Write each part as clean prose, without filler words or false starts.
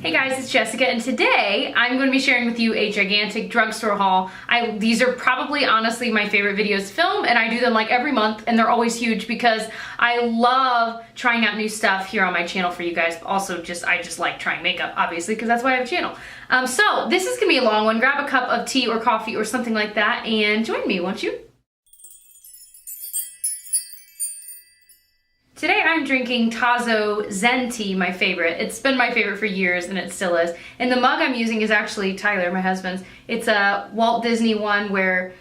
Hey guys, it's Jessica, and today I'm going to be sharing with you a gigantic drugstore haul. These are probably honestly my favorite videos to film, and I do them like every month, and they're always huge because I love trying out new stuff here on my channel for you guys. Also, I just like trying makeup, obviously, because that's why I have a channel. So this is going to be a long one. Grab a cup of tea or coffee or something like that and join me, won't you? Today I'm drinking Tazo Zen tea, my favorite. It's been my favorite for years and it still is. And the mug I'm using is actually Tyler, my husband's. It's a Walt Disney one where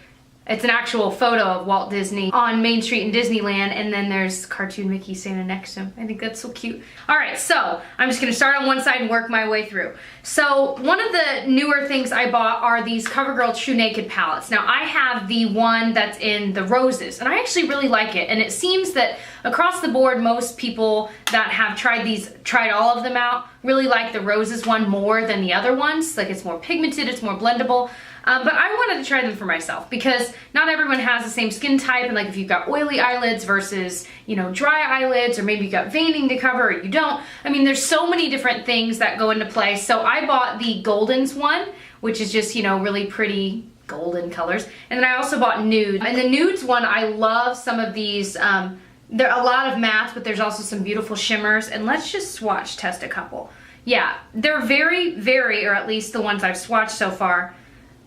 it's an actual photo of Walt Disney on Main Street in Disneyland, and then there's cartoon Mickey standing next to him. I think that's so cute. All right, so I'm just gonna start on one side and work my way through. So one of the newer things I bought are these CoverGirl True Naked palettes. Now I have the one that's in the roses, and I actually really like it. And it seems that across the board, most people that have tried all of them out, really like the roses one more than the other ones. Like, it's more pigmented, it's more blendable. But I wanted to try them for myself because not everyone has the same skin type, and like if you've got oily eyelids versus, you know, dry eyelids, or maybe you've got veining to cover or you don't. I mean, there's so many different things that go into play. So I bought the Goldens one, which is just, you know, really pretty golden colors. And then I also bought nude. And the nudes one, I love some of these. There are a lot of mattes, but there's also some beautiful shimmers. And let's just swatch test a couple. Yeah, they're very, or at least the ones I've swatched so far,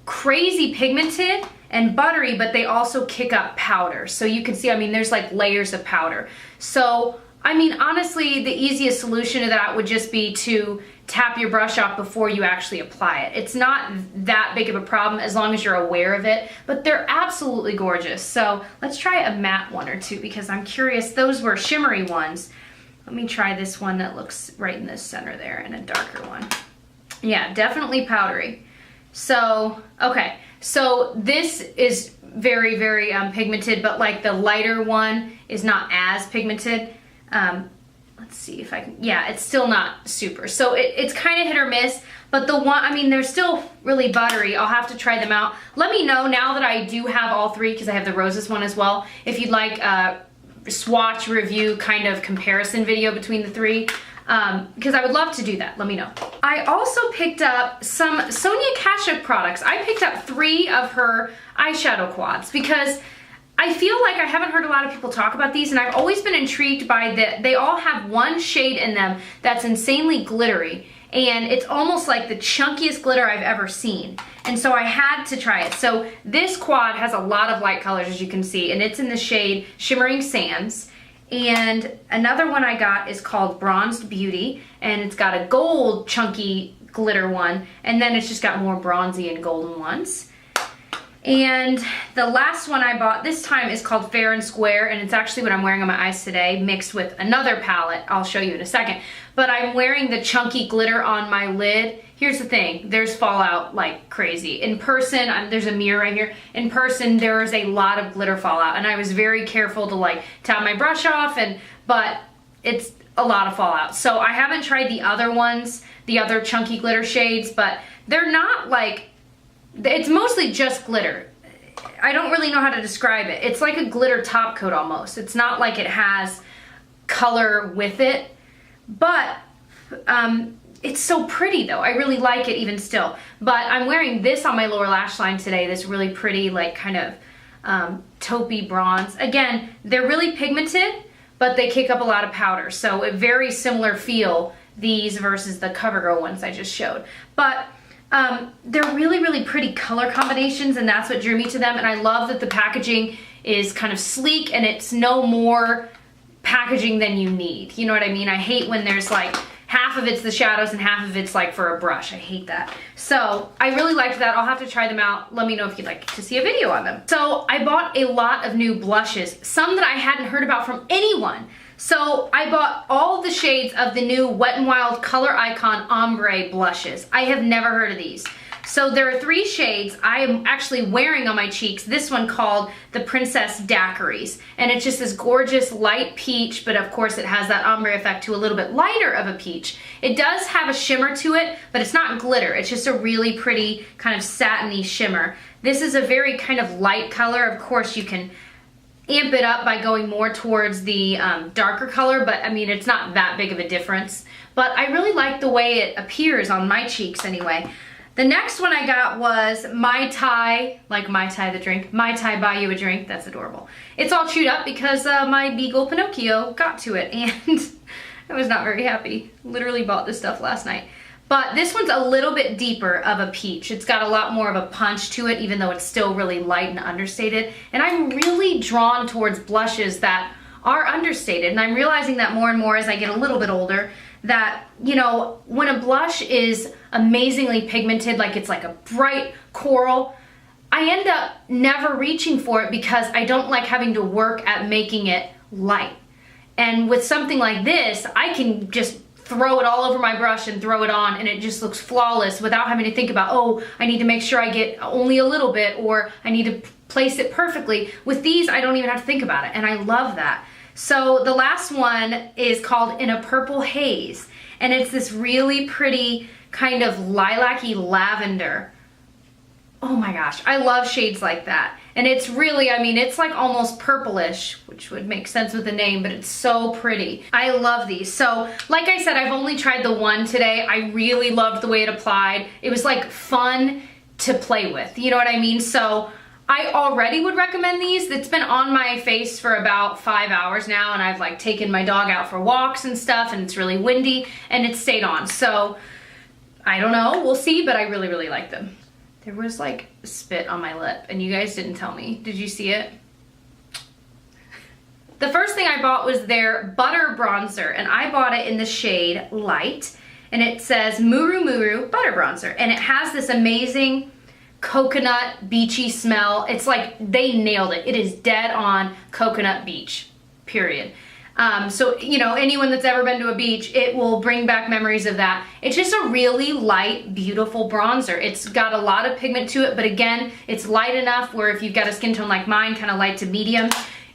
crazy pigmented and buttery, but they also kick up powder. So you can see, I mean, there's like layers of powder. So, I mean, honestly, the easiest solution to that would just be to tap your brush off before you actually apply it. It's not that big of a problem as long as you're aware of it, but they're absolutely gorgeous. So let's try a matte one or two because I'm curious. Those were shimmery ones. Let me try this one that looks right in the center there, and a darker one. Yeah, definitely powdery. So, okay, so this is very, pigmented, but like the lighter one is not as pigmented. Let's see if I can, yeah, it's still not super. So it's kind of hit or miss, but the one, I mean, they're still really buttery. I'll have to try them out. Let me know now that I do have all three, because I have the roses one as well, if you'd like a swatch review kind of comparison video between the three. Because I would love to do that. Let me know. I also picked up some Sonia Kashuk products. I picked up 3 of her eyeshadow quads because I feel like I haven't heard a lot of people talk about these, and I've always been intrigued by they all have one shade in them that's insanely glittery, and it's almost like the chunkiest glitter I've ever seen. And so I had to try it. So this quad has a lot of light colors, as you can see, and it's in the shade Shimmering Sands. And another one I got is called Bronzed Beauty, and it's got a gold chunky glitter one, and then it's just got more bronzy and golden ones. And the last one I bought this time is called Fair and Square, and it's actually what I'm wearing on my eyes today, mixed with another palette I'll show you in a second. But I'm wearing the chunky glitter on my lid. Here's the thing, there's fallout like crazy. In person, there's a mirror right here. In person, there is a lot of glitter fallout, and I was very careful to like tap my brush off, but it's a lot of fallout. So I haven't tried the other ones, the other chunky glitter shades, but they're not like, it's mostly just glitter. I don't really know how to describe it. It's like a glitter top coat almost. It's not like it has color with it, but it's so pretty though. I really like it even still. But I'm wearing this on my lower lash line today, this really pretty like kind of taupey bronze. Again, they're really pigmented, but they kick up a lot of powder. So a very similar feel, these versus the CoverGirl ones I just showed. But they're really pretty color combinations, and that's what drew me to them. And I love that the packaging is kind of sleek, and it's no more packaging than you need. You know what I mean? I hate when there's like half of it's the shadows and half of it's like for a brush. I hate that. So I really liked that. I'll have to try them out. Let me know if you'd like to see a video on them. So I bought a lot of new blushes, some that I hadn't heard about from anyone. So I bought all the shades of the new Wet n Wild Color Icon Ombre blushes. I have never heard of these. So there are 3 shades I am actually wearing on my cheeks. This one called the Princess Daiquiris. And it's just this gorgeous light peach, but of course it has that ombre effect to a little bit lighter of a peach. It does have a shimmer to it, but it's not glitter. It's just a really pretty kind of satiny shimmer. This is a very kind of light color. Of course you can amp it up by going more towards the darker color, but I mean, it's not that big of a difference. But I really like the way it appears on my cheeks anyway. The next one I got was Mai Tai, like Mai Tai the drink. Mai Tai buy you a drink, that's adorable. It's all chewed up because my beagle Pinocchio got to it and I was not very happy. Literally bought this stuff last night. But this one's a little bit deeper of a peach. It's got a lot more of a punch to it, even though it's still really light and understated. And I'm really drawn towards blushes that are understated. And I'm realizing that more and more as I get a little bit older, that, you know, when a blush is amazingly pigmented, like it's like a bright coral, I end up never reaching for it because I don't like having to work at making it light. And with something like this, I can just throw it all over my brush and throw it on and it just looks flawless without having to think about, oh, I need to make sure I get only a little bit or I need to place it perfectly. With these, I don't even have to think about it, and I love that. So the last one is called In a Purple Haze, and it's this really pretty kind of lilac-y lavender. Oh my gosh, I love shades like that. And it's really, I mean, it's like almost purplish, which would make sense with the name, but it's so pretty. I love these. So, like I said, I've only tried the one today. I really loved the way it applied. It was like fun to play with, you know what I mean? So, I already would recommend these. It's been on my face for about 5 hours now, and I've like taken my dog out for walks and stuff, and it's really windy, and it's stayed on. So, I don't know, we'll see, but I really, really like them. There was like spit on my lip and you guys didn't tell me. Did you see it? The first thing I bought was their butter bronzer, and I bought it in the shade Light, and it says Muru Muru butter bronzer, and it has this amazing coconut beachy smell. It's like they nailed it. It is dead on coconut beach, period. So, you know, anyone that's ever been to a beach, it will bring back memories of that. It's just a really light, beautiful bronzer. It's got a lot of pigment to it, but again, it's light enough where if you've got a skin tone like mine, kind of light to medium,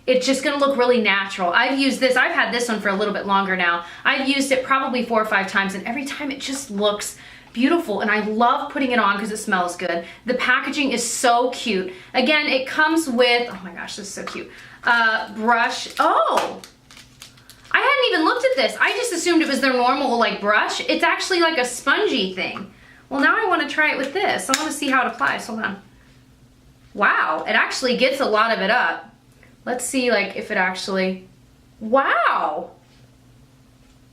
it's just gonna look really natural. I've used this, I've had this one for a little bit longer now. I've used it probably 4 or 5 times, and every time it just looks beautiful, and I love putting it on because it smells good. The packaging is so cute. Again, it comes with, oh my gosh, this is so cute, brush. Oh! I hadn't even looked at this. I just assumed it was their normal like brush. It's actually like a spongy thing. Well, now I want to try it with this. I want to see how it applies. Hold on. Wow, it actually gets a lot of it up. Let's see like if it actually, wow.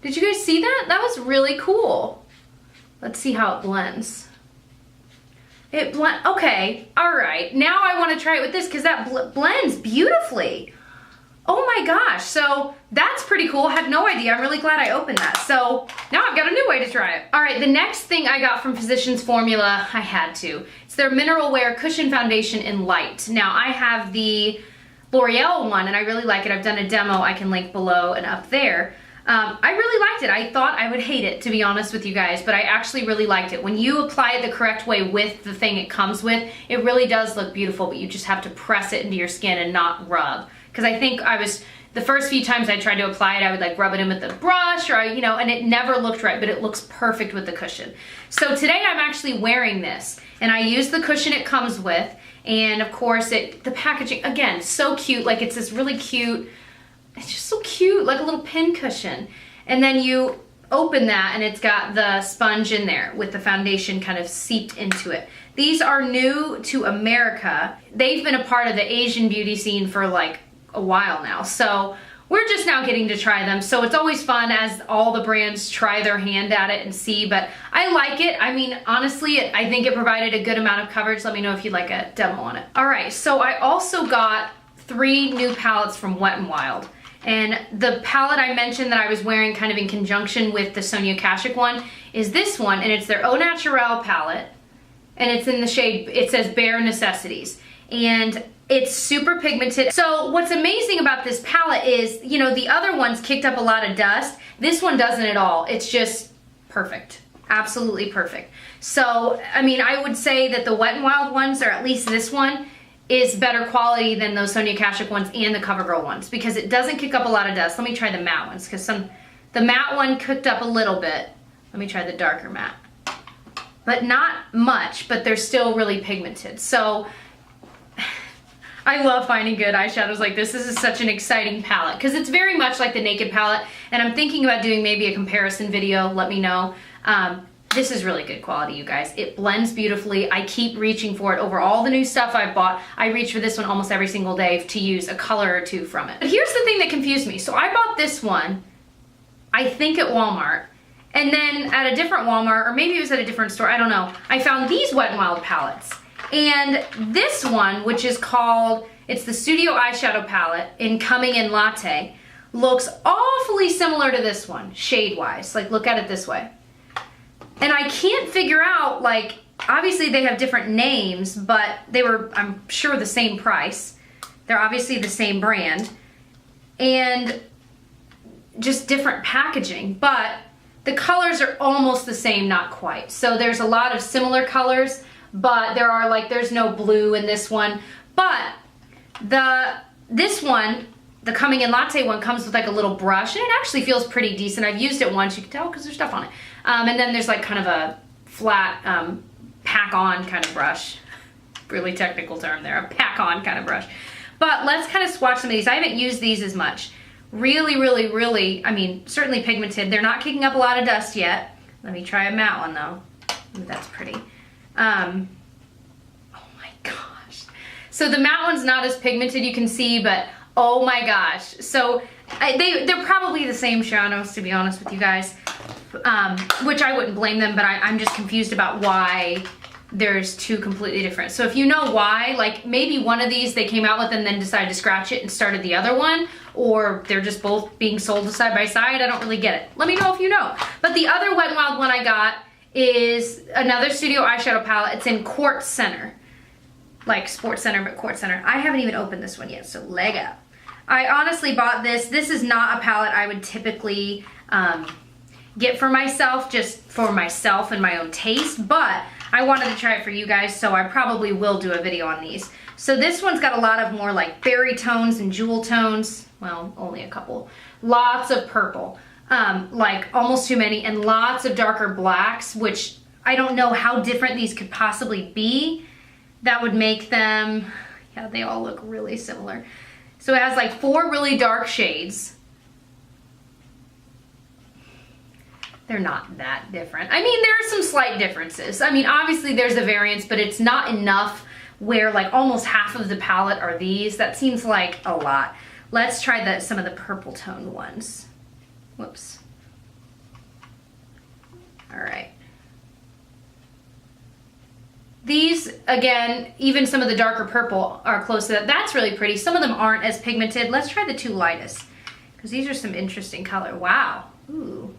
Did you guys see that? That was really cool. Let's see how it blends. It blend, okay, all right. Now I want to try it with this because that blends beautifully. Oh my gosh, so that's pretty cool. I had no idea. I'm really glad I opened that. So now I've got a new way to try it. All right, the next thing I got from Physicians Formula, I had to. It's their Mineral Wear Cushion Foundation in Light. Now I have the L'Oreal one and I really like it. I've done a demo I can link below and up there. I really liked it. I thought I would hate it, to be honest with you guys, but I actually really liked it. When you apply it the correct way with the thing it comes with, it really does look beautiful, but you just have to press it into your skin and not rub. Because I think the first few times I tried to apply it, I would like rub it in with the brush or, you know, and it never looked right, but it looks perfect with the cushion. So today I'm actually wearing this, and I use the cushion it comes with, and of course the packaging, again, so cute. Like it's this really cute, it's just so cute, like a little pin cushion. And then you open that and it's got the sponge in there with the foundation kind of seeped into it. These are new to America. They've been a part of the Asian beauty scene for like a while now, so we're just now getting to try them. So it's always fun as all the brands try their hand at it and see, but I like it. I mean, honestly, I think it provided a good amount of coverage. Let me know if you'd like a demo on it. All right, so I also got 3 new palettes from Wet n Wild. And the palette I mentioned that I was wearing kind of in conjunction with the Sonia Kashuk one is this one, and it's their Au Naturel palette, and it's in the shade, it says Bare Necessities. And it's super pigmented. So what's amazing about this palette is, you know, the other ones kicked up a lot of dust. This one doesn't at all. It's just perfect. Absolutely perfect. So, I mean, I would say that the Wet n Wild ones, or at least this one, is better quality than those Sonia Kashuk ones and the CoverGirl ones because it doesn't kick up a lot of dust. Let me try the matte ones because the matte one cooked up a little bit. Let me try the darker matte. But not much, but they're still really pigmented. So I love finding good eyeshadows like this. This is such an exciting palette because it's very much like the Naked palette, and I'm thinking about doing maybe a comparison video. Let me know. This is really good quality, you guys. It blends beautifully. I keep reaching for it over all the new stuff I've bought. I reach for this one almost every single day to use a color or two from it. But here's the thing that confused me. So I bought this one, I think at Walmart, and then at a different Walmart, or maybe it was at a different store, I don't know. I found these Wet n Wild palettes. And this one, which is called, it's the Studio Eyeshadow Palette in Coming in Latte, looks awfully similar to this one, shade-wise. Like, look at it this way. And I can't figure out, like, obviously they have different names, but they were, I'm sure, the same price. They're obviously the same brand. And just different packaging, but the colors are almost the same, not quite. So there's a lot of similar colors, but there are, like, there's no blue in this one. But this one, the Coming in Latte one, comes with like a little brush, and it actually feels pretty decent. I've used it once, you can tell because there's stuff on it. And then there's like kind of a flat pack-on kind of brush. Really technical term there, a pack-on kind of brush. But let's kind of swatch some of these. I haven't used these as much. Really, really, really, I mean, certainly pigmented. They're not kicking up a lot of dust yet. Let me try a matte one though. Ooh, that's pretty. Oh my gosh. So the matte one's not as pigmented, you can see, but oh my gosh. So they're probably the same shadows, to be honest with you guys, which I wouldn't blame them, but I'm just confused about why there's two completely different. So if you know why, like maybe one of these they came out with and then decided to scratch it and started the other one, or they're just both being sold side by side, I don't really get it. Let me know if you know. But the other Wet n Wild one I got is another Studio Eyeshadow palette. It's in Quartz Center. Like Sports Center, but Quartz Center. I haven't even opened this one yet, so leg up. I honestly bought this. This is not a palette I would typically get for myself, just for myself and my own taste, but I wanted to try it for you guys, so I probably will do a video on these. So this one's got a lot of more like berry tones and jewel tones. Well, only a couple. Lots of purple, like almost too many, and lots of darker blacks, which I don't know how different these could possibly be. That would make them, yeah, they all look really similar. So it has like 4 really dark shades. They're not that different. I mean, there are some slight differences. I mean, obviously there's a variance, but it's not enough where like almost half of the palette are these. That seems like a lot. Let's try some of the purple tone ones. Whoops. All right. These, again, even some of the darker purple are close to that. That's really pretty. Some of them aren't as pigmented. Let's try the 2 lightest, because these are some interesting color. Wow. Ooh.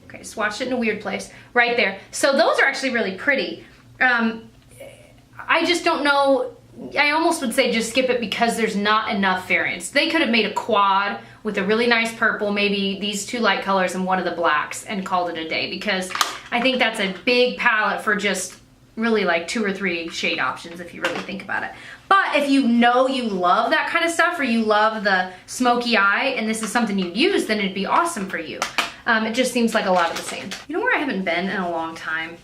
Okay, swatched it in a weird place. Right there. So those are actually really pretty. I just don't know. I almost would say just skip it because there's not enough variance. They could have made a quad with a really nice purple, maybe these 2 light colors and one of the blacks, and called it a day, because I think that's a big palette for just really like 2 or 3 shade options if you really think about it. But if you know you love that kind of stuff, or you love the smoky eye and this is something you use, then it'd be awesome for you. It just seems like a lot of the same. You know where I haven't been in a long time?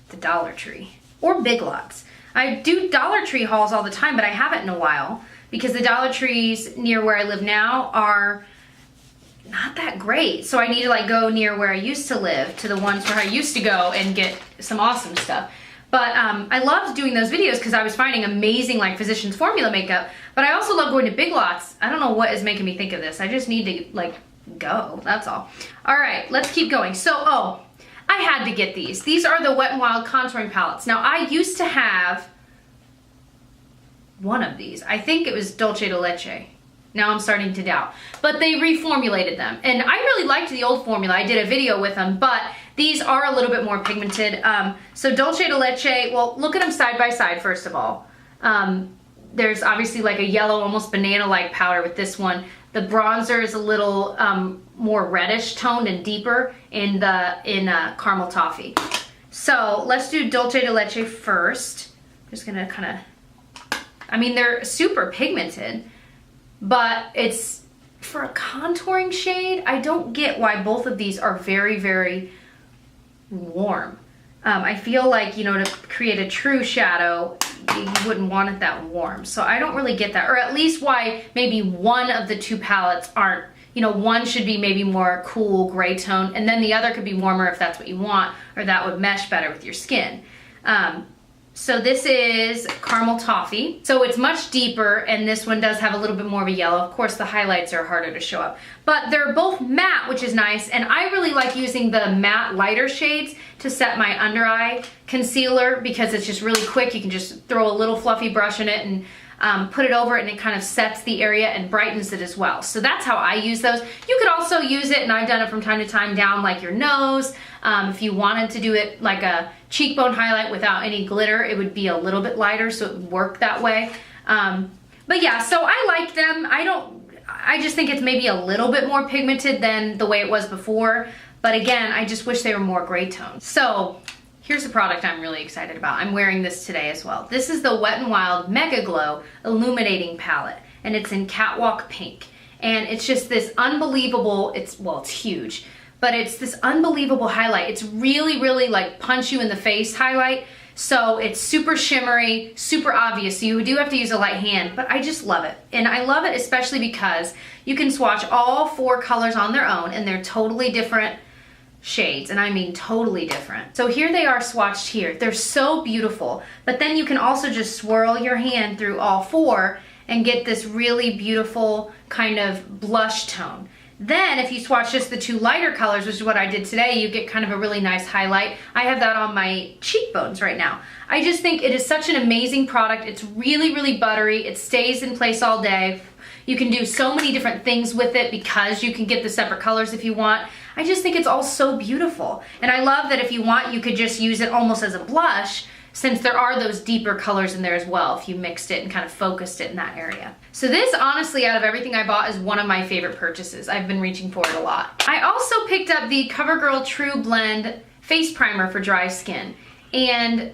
The Dollar Tree or Big Lots. I do Dollar Tree hauls all the time, but I haven't in a while because the Dollar Trees near where I live now are not that great. So I need to like go near where I used to live, to the ones where I used to go and get some awesome stuff. But I loved doing those videos because I was finding amazing like Physicians Formula makeup, but I also love going to Big Lots. I don't know what is making me think of this. I just need to like go, that's all. All right, let's keep going. So, oh, I had to get these. These are the Wet n Wild contouring palettes. Now I used to have one of these. I think it was Dulce de Leche. Now I'm starting to doubt. But they reformulated them. And I really liked the old formula. I did a video with them, but these are a little bit more pigmented. So Dulce de Leche, well, look at them side by side, first of all. There's obviously like a yellow, almost banana-like powder with this one. The bronzer is a little more reddish toned and deeper in Caramel Toffee. So let's do Dulce de Leche first. I'm just gonna kind of, I mean, they're super pigmented, but it's for a contouring shade. I don't get why both of these are very, very warm. I feel like, you know, to create a true shadow, you wouldn't want it that warm. So I don't really get that, or at least why maybe one of the two palettes aren't, you know, one should be maybe more cool gray tone, and then the other could be warmer if that's what you want, or that would mesh better with your skin. So this is Caramel Toffee. So it's much deeper, and this one does have a little bit more of a yellow. Of course, the highlights are harder to show up. But they're both matte, which is nice, and I really like using the matte lighter shades to set my under eye concealer because it's just really quick. You can just throw a little fluffy brush in it and put it over it, and it kind of sets the area and brightens it as well. So that's how I use those. You could also use it, and I've done it from time to time, down like your nose. If you wanted to do it like a cheekbone highlight without any glitter, it would be a little bit lighter, so it would work that way. But yeah, so I like them. I just think it's maybe a little bit more pigmented than the way it was before. But again, I just wish they were more gray toned. So here's a product I'm really excited about. I'm wearing this today as well. This is the Wet n Wild Mega Glow Illuminating Palette, and it's in Catwalk Pink. And it's just this unbelievable, it's huge, but it's this unbelievable highlight. It's really, really like punch you in the face highlight. So it's super shimmery, super obvious. So you do have to use a light hand, but I just love it. And I love it especially because you can swatch all 4 colors on their own, and they're totally different shades, and I mean totally different. So here they are swatched here. They're so beautiful, but then you can also just swirl your hand through all 4 and get this really beautiful kind of blush tone. Then if you swatch just the 2 lighter colors, which is what I did today, you get kind of a really nice highlight. I have that on my cheekbones right now. I just think it is such an amazing product. It's really, really buttery. It stays in place all day. You can do so many different things with it because you can get the separate colors if you want. I just think it's all so beautiful. And I love that if you want, you could just use it almost as a blush, since there are those deeper colors in there as well if you mixed it and kind of focused it in that area. So this, honestly, out of everything I bought, is one of my favorite purchases. I've been reaching for it a lot. I also picked up the CoverGirl True Blend Face Primer for dry skin, and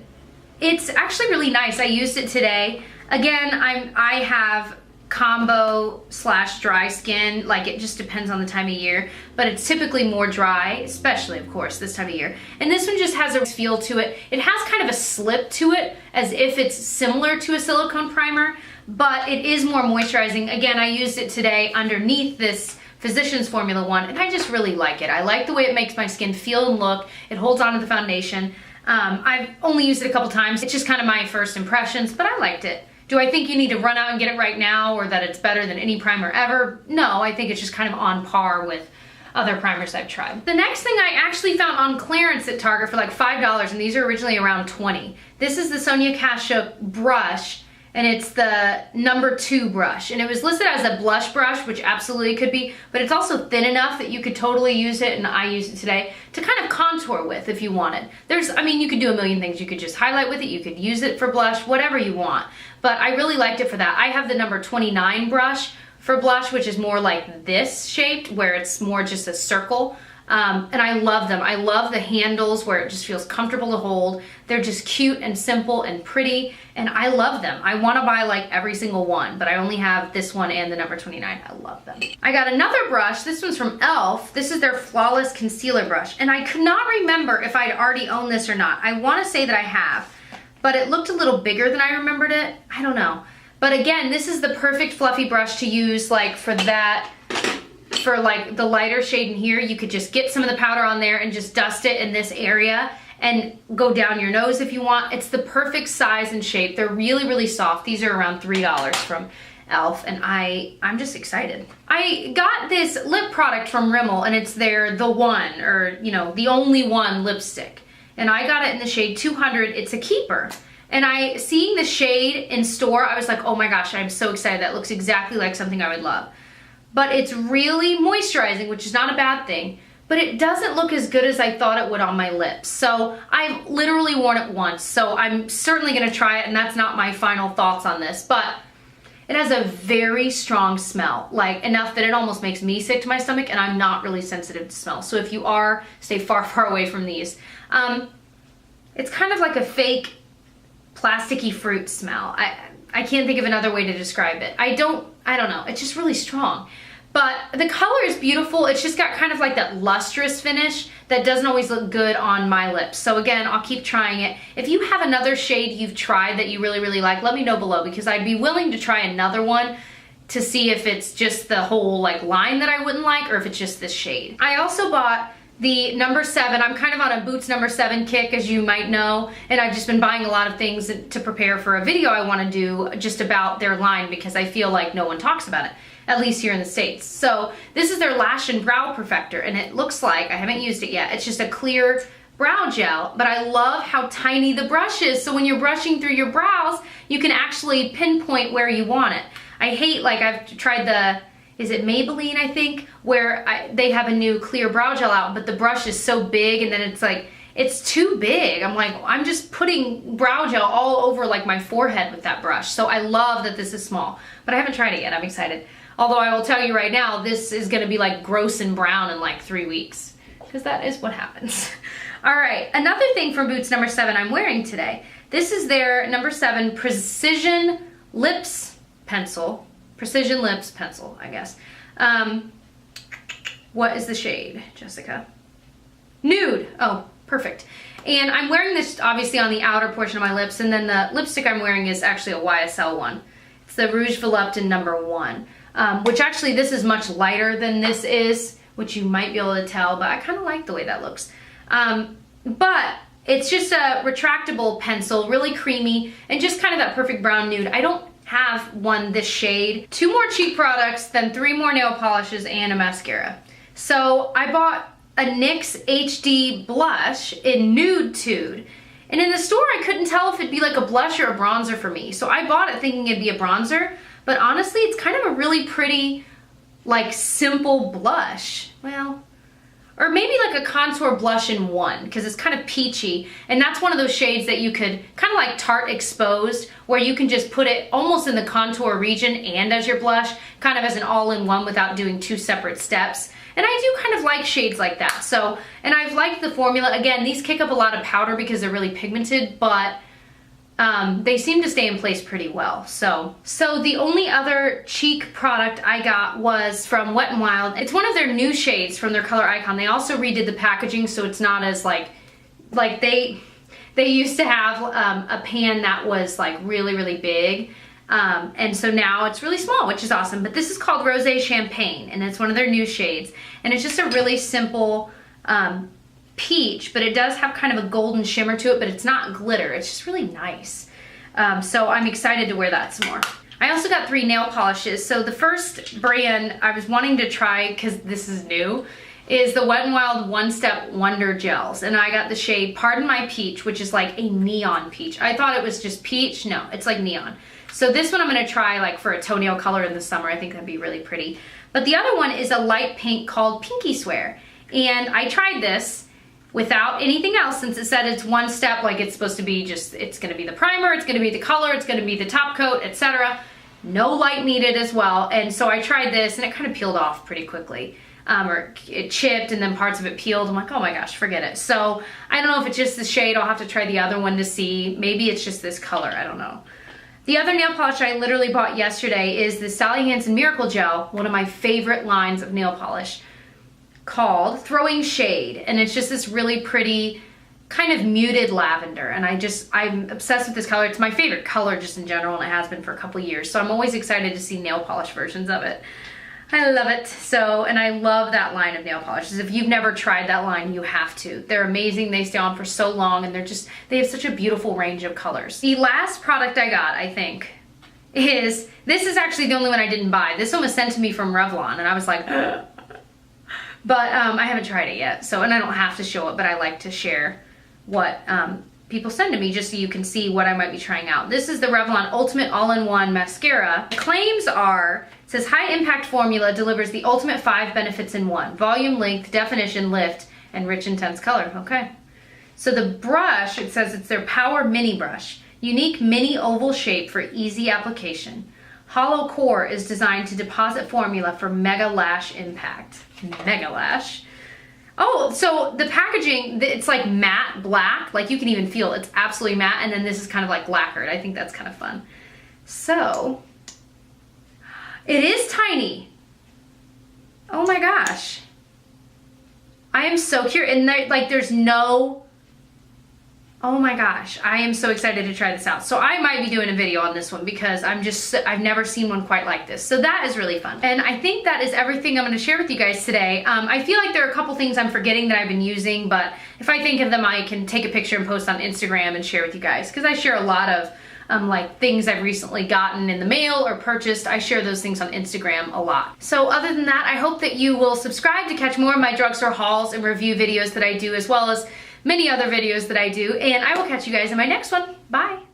it's actually really nice. I used it today. Again, I have combo / dry skin, like it just depends on the time of year, but it's typically more dry, especially of course this time of year. And this one just has a feel to it. It has kind of a slip to it, as if it's similar to a silicone primer, but it is more moisturizing. Again, I used it today underneath this Physicians Formula 1, and I just really like it. I like the way it makes my skin feel and look. It holds on to the foundation. I've only used it a couple times. It's just kind of my first impressions, but I liked it. Do I think you need to run out and get it right now, or that it's better than any primer ever? No, I think it's just kind of on par with other primers I've tried. The next thing I actually found on clearance at Target for like $5, and these are originally around $20. This is the Sonia Kashuk brush, and it's the number 2 brush. And it was listed as a blush brush, which absolutely could be, but it's also thin enough that you could totally use it, and I used it today, to kind of contour with if you wanted. I mean, you could do a million things. You could just highlight with it, you could use it for blush, whatever you want. But I really liked it for that. I have the number 29 brush for blush, which is more like this shaped, where it's more just a circle. And I love them. I love the handles where it just feels comfortable to hold. They're just cute and simple and pretty, and I love them. I want to buy like every single one, but I only have this one and the number 29. I love them. I got another brush. This one's from e.l.f. This is their Flawless Concealer Brush, and I could not remember if I'd already owned this or not. I want to say that I have, but it looked a little bigger than I remembered it. I don't know. But again, this is the perfect fluffy brush to use like for that. For like the lighter shade in here, you could just get some of the powder on there and just dust it in this area and go down your nose if you want. It's the perfect size and shape. They're really, really soft. These are around $3 from e.l.f. and I'm just excited. I got this lip product from Rimmel, and it's their The One, or you know, the only one lipstick. And I got it in the shade 200. It's a keeper. And seeing the shade in store, I was like, oh my gosh, I'm so excited. That looks exactly like something I would love. But it's really moisturizing, which is not a bad thing, but it doesn't look as good as I thought it would on my lips. So I've literally worn it once, so I'm certainly gonna try it, and that's not my final thoughts on this, but it has a very strong smell, like enough that it almost makes me sick to my stomach, and I'm not really sensitive to smell. So if you are, stay far, far away from these. It's kind of like a fake plasticky fruit smell. I can't think of another way to describe it. I don't know, it's just really strong. But the color is beautiful. It's just got kind of like that lustrous finish that doesn't always look good on my lips. So again, I'll keep trying it. If you have another shade you've tried that you really, really like, let me know below, because I'd be willing to try another one to see if it's just the whole like line that I wouldn't like, or if it's just this shade. I also bought the number 7. I'm kind of on a Boots number 7 kick, as you might know, and I've just been buying a lot of things to prepare for a video I want to do just about their line, because I feel like no one talks about it, at least here in the States. So this is their Lash and Brow Perfector, and it looks like, I haven't used it yet, it's just a clear brow gel, but I love how tiny the brush is. So when you're brushing through your brows, you can actually pinpoint where you want it. I hate, like, I've tried the, is it Maybelline, I think, where they have a new clear brow gel out, but the brush is so big, and then it's like, it's too big. I'm like, I'm just putting brow gel all over like my forehead with that brush. So I love that this is small, but I haven't tried it yet. I'm excited. Although I will tell you right now, this is gonna be like gross and brown in like 3 weeks, because that is what happens. All right, another thing from Boots number 7 I'm wearing today. This is their number 7 Precision Lips Pencil. Precision Lips Pencil, I guess. What is the shade, Jessica? Nude. Oh, perfect. And I'm wearing this obviously on the outer portion of my lips, and then the lipstick I'm wearing is actually a YSL one. It's the Rouge Volupté number 1, which actually this is much lighter than this is, which you might be able to tell, but I kind of like the way that looks. But it's just a retractable pencil, really creamy, and just kind of that perfect brown nude. I don't have one this shade. 2 more cheap products, then 3 more nail polishes and a mascara. So I bought a NYX HD blush in Nude Tude. And in the store, I couldn't tell if it'd be like a blush or a bronzer for me. So I bought it thinking it'd be a bronzer, but honestly, it's kind of a really pretty, like, simple blush. Well, or maybe like a contour blush in one, because it's kind of peachy. And that's one of those shades that you could, kind of like Tarte Exposed, where you can just put it almost in the contour region and as your blush, kind of as an all-in-one without doing 2 separate steps. And I do kind of like shades like that. So, and I've liked the formula. Again, these kick up a lot of powder because they're really pigmented, but they seem to stay in place pretty well. So the only other cheek product I got was from Wet n Wild. It's one of their new shades from their color icon. They also redid the packaging, so it's not as like they used to have a pan that was like really, really big. And so now it's really small, which is awesome. But this is called Rosé Champagne, and it's one of their new shades. And it's just a really simple peach, but it does have kind of a golden shimmer to it, but it's not glitter. It's just really nice. So I'm excited to wear that some more. I also got 3 nail polishes. So the first brand I was wanting to try, because this is new, is the Wet n Wild One Step Wonder Gels. And I got the shade Pardon My Peach, which is like a neon peach. I thought it was just peach. No, it's like neon. So this one I'm gonna try like for a toenail color in the summer. I think that'd be really pretty. But the other one is a light pink called Pinky Swear. And I tried this without anything else, since it said it's 1 step, like it's supposed to be just, it's gonna be the primer, it's gonna be the color, it's gonna be the top coat, etc. No light needed as well. And so I tried this, and it kind of peeled off pretty quickly. Or it chipped, and then parts of it peeled. I'm like, oh my gosh, forget it. So I don't know if it's just the shade. I'll have to try the other one to see. Maybe it's just this color, I don't know. The other nail polish I literally bought yesterday is the Sally Hansen Miracle Gel, one of my favorite lines of nail polish, called Throwing Shade. And it's just this really pretty kind of muted lavender. And I'm obsessed with this color. It's my favorite color just in general, and it has been for a couple years. So I'm always excited to see nail polish versions of it. I love it. So, and I love that line of nail polishes. If you've never tried that line, you have to. They're amazing. They stay on for so long, and they have such a beautiful range of colors. The last product I got, I think, this is actually the only one I didn't buy. This one was sent to me from Revlon, and I was like, but I haven't tried it yet. So, and I don't have to show it, but I like to share what people send to me just so you can see what I might be trying out. This is the Revlon Ultimate All-in-One Mascara. The claims are, it says high impact formula delivers the ultimate 5 benefits in one: volume, length, definition, lift, and rich intense color. Okay. So the brush, it says it's their Power Mini Brush. Unique mini oval shape for easy application. Hollow core is designed to deposit formula for mega lash impact. Mega lash. Oh, so the packaging, it's like matte black. Like you can even feel it's absolutely matte. And then this is kind of like lacquered. I think that's kind of fun. So it is tiny. Oh my gosh. I am so curious. And there's no, oh my gosh, I am so excited to try this out. So I might be doing a video on this one because I've never seen one quite like this. So that is really fun. And I think that is everything I'm gonna share with you guys today. I feel like there are a couple things I'm forgetting that I've been using, but if I think of them, I can take a picture and post on Instagram and share with you guys, because I share a lot of like things I've recently gotten in the mail or purchased. I share those things on Instagram a lot. So other than that, I hope that you will subscribe to catch more of my drugstore hauls and review videos that I do, as well as many other videos that I do, and I will catch you guys in my next one. Bye!